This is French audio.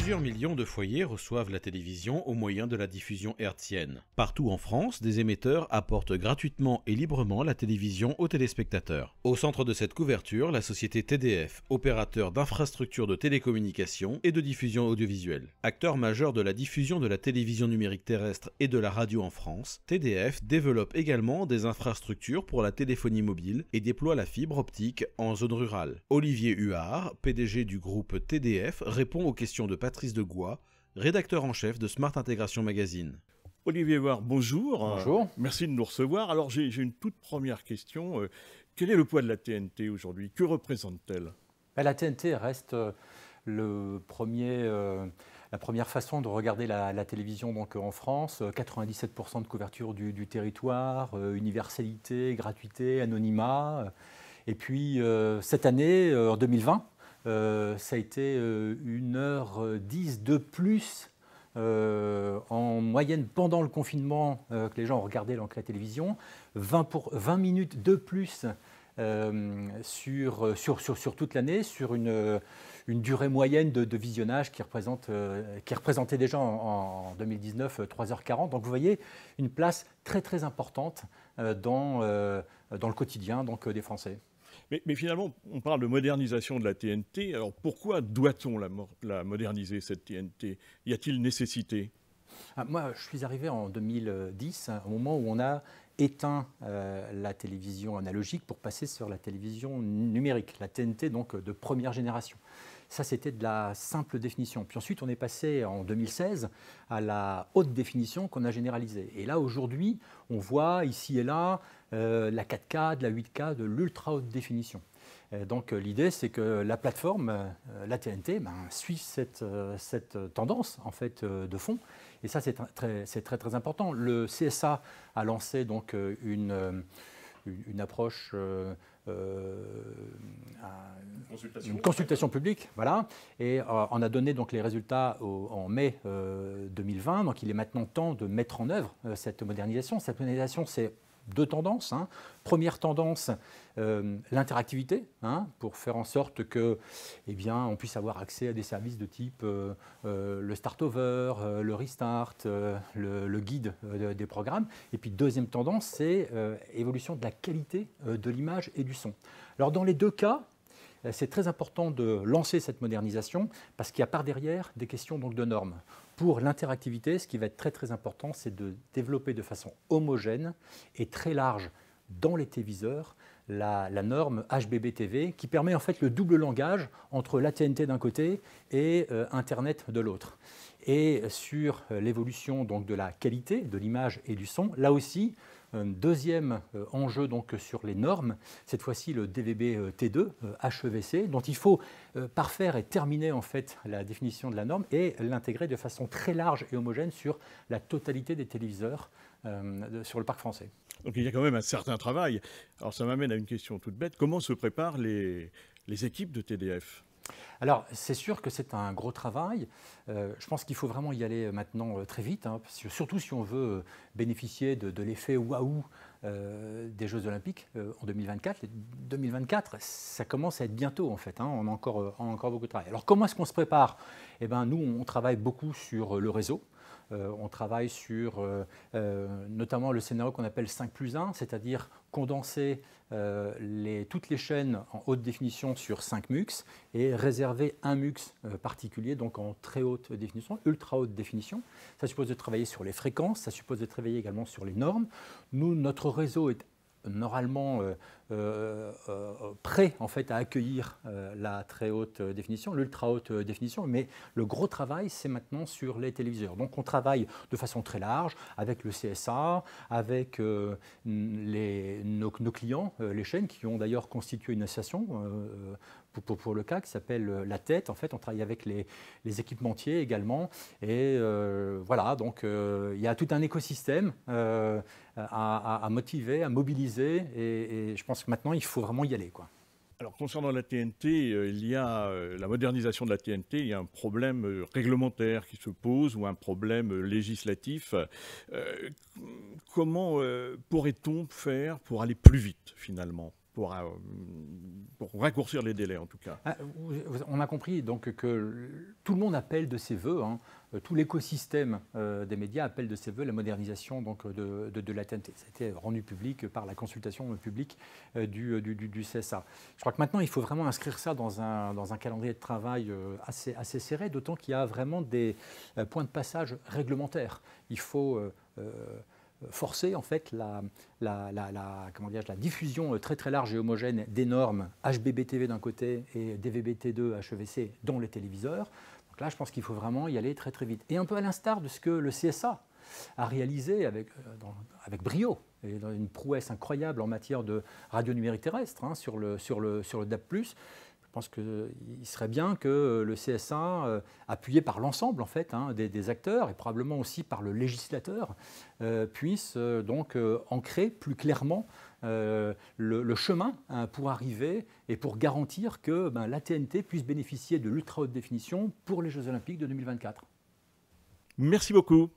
Plusieurs millions de foyers reçoivent la télévision au moyen de la diffusion hertzienne. Partout en France, des émetteurs apportent gratuitement et librement la télévision aux téléspectateurs. Au centre de cette couverture, la société TDF, opérateur d'infrastructures de télécommunications et de diffusion audiovisuelle. Acteur majeur de la diffusion de la télévision numérique terrestre et de la radio en France, TDF développe également des infrastructures pour la téléphonie mobile et déploie la fibre optique en zone rurale. Olivier Huard, PDG du groupe TDF, répond aux questions de Patrice Degois, rédacteur en chef de Smart Intégration Magazine. Olivier Huard, bonjour. Bonjour. Merci de nous recevoir. Alors j'ai une toute première question. Quel est le poids de la TNT aujourd'hui? Que représente-t-elle? La TNT reste la première façon de regarder la télévision donc, en France. 97% de couverture du territoire, universalité, gratuité, anonymat. Et puis cette année, en 2020, ça a été 1h10 de plus en moyenne pendant le confinement que les gens regardaient donc, la télévision, 20 minutes de plus sur toute l'année, sur une durée moyenne de visionnage qui représentait déjà en 2019 3h40. Donc vous voyez une place très très importante dans le quotidien donc, des Français. Mais finalement, on parle de modernisation de la TNT. Alors pourquoi doit-on la moderniser, cette TNT? Y a-t-il nécessité? Moi, je suis arrivé en 2010, au moment où on a éteint la télévision analogique pour passer sur la télévision numérique, la TNT donc de première génération. Ça, c'était de la simple définition. Puis ensuite, on est passé en 2016 à la haute définition qu'on a généralisée. Et là, aujourd'hui, on voit ici et là la 4K, de la 8K, de l'ultra haute définition. Donc l'idée, c'est que la plateforme, la TNT, suit cette tendance en fait, de fond. Et ça, c'est très, très important. Le CSA a lancé donc, une approche, une consultation publique, voilà, et on a donné donc, les résultats en mai 2020. Donc il est maintenant temps de mettre en œuvre cette modernisation. Cette modernisation, c'est deux tendances. Première tendance, l'interactivité, pour faire en sorte que, on puisse avoir accès à des services de type le start-over, le restart, le guide des programmes. Et puis deuxième tendance, c'est évolution de la qualité de l'image et du son. Alors dans les deux cas, c'est très important de lancer cette modernisation parce qu'il y a par derrière des questions donc, de normes. Pour l'interactivité, ce qui va être très très important, c'est de développer de façon homogène et très large dans les téléviseurs la norme HBB-TV qui permet en fait le double langage entre la TNT d'un côté et Internet de l'autre. Et sur l'évolution donc, de la qualité de l'image et du son, là aussi, un deuxième enjeu donc, sur les normes, cette fois-ci le DVB-T2, HEVC, dont il faut parfaire et terminer en fait, la définition de la norme et l'intégrer de façon très large et homogène sur la totalité des téléviseurs sur le parc français. Donc il y a quand même un certain travail. Alors ça m'amène à une question toute bête. Comment se préparent les équipes de TDF ? Alors, c'est sûr que c'est un gros travail. Je pense qu'il faut vraiment y aller maintenant très vite, parce que surtout si on veut bénéficier de l'effet waouh des Jeux Olympiques en 2024. 2024, ça commence à être bientôt, en fait. On a encore beaucoup de travail. Alors, comment est-ce qu'on se prépare? Nous, on travaille beaucoup sur le réseau. On travaille sur notamment le scénario qu'on appelle 5+1, c'est-à-dire condenser toutes les chaînes en haute définition sur 5 MUX et réserver un MUX particulier, donc en très haute définition, ultra haute définition. Ça suppose de travailler sur les fréquences, ça suppose de travailler également sur les normes. Nous, notre réseau est normalement prêt en fait, à accueillir la très haute définition, l'ultra haute définition, mais le gros travail, c'est maintenant sur les téléviseurs. Donc on travaille de façon très large avec le CSA, avec nos clients, les chaînes qui ont d'ailleurs constitué une association pour le cas qui s'appelle La Tête. En fait, on travaille avec les équipementiers également. Et voilà, donc il y a tout un écosystème à motiver, à mobiliser. Et je pense que maintenant, il faut vraiment y aller, quoi. Alors, concernant la TNT, il y a la modernisation de la TNT, il y a un problème réglementaire qui se pose ou un problème législatif. Comment pourrait-on faire pour aller plus vite, finalement, pour raccourcir les délais en tout cas. On a compris donc que tout le monde appelle de ses voeux, hein, tout l'écosystème des médias appelle de ses voeux la modernisation donc, de la TNT. Ça a été rendu public par la consultation publique du CSA. Je crois que maintenant il faut vraiment inscrire ça dans un calendrier de travail assez serré, d'autant qu'il y a vraiment des points de passage réglementaires. Il faut forcer en fait la diffusion très très large et homogène des normes HbbTV d'un côté et DVB-T2 HEVC dans les téléviseurs. Donc là, je pense qu'il faut vraiment y aller très très vite. Et un peu à l'instar de ce que le CSA a réalisé avec brio et dans une prouesse incroyable en matière de radio numérique terrestre hein, sur le DAB+. Je pense qu'il serait bien que le CSA, appuyé par l'ensemble en fait, hein, des acteurs et probablement aussi par le législateur, puisse donc ancrer plus clairement le chemin pour arriver et pour garantir que la TNT puisse bénéficier de l'ultra haute définition pour les Jeux Olympiques de 2024. Merci beaucoup.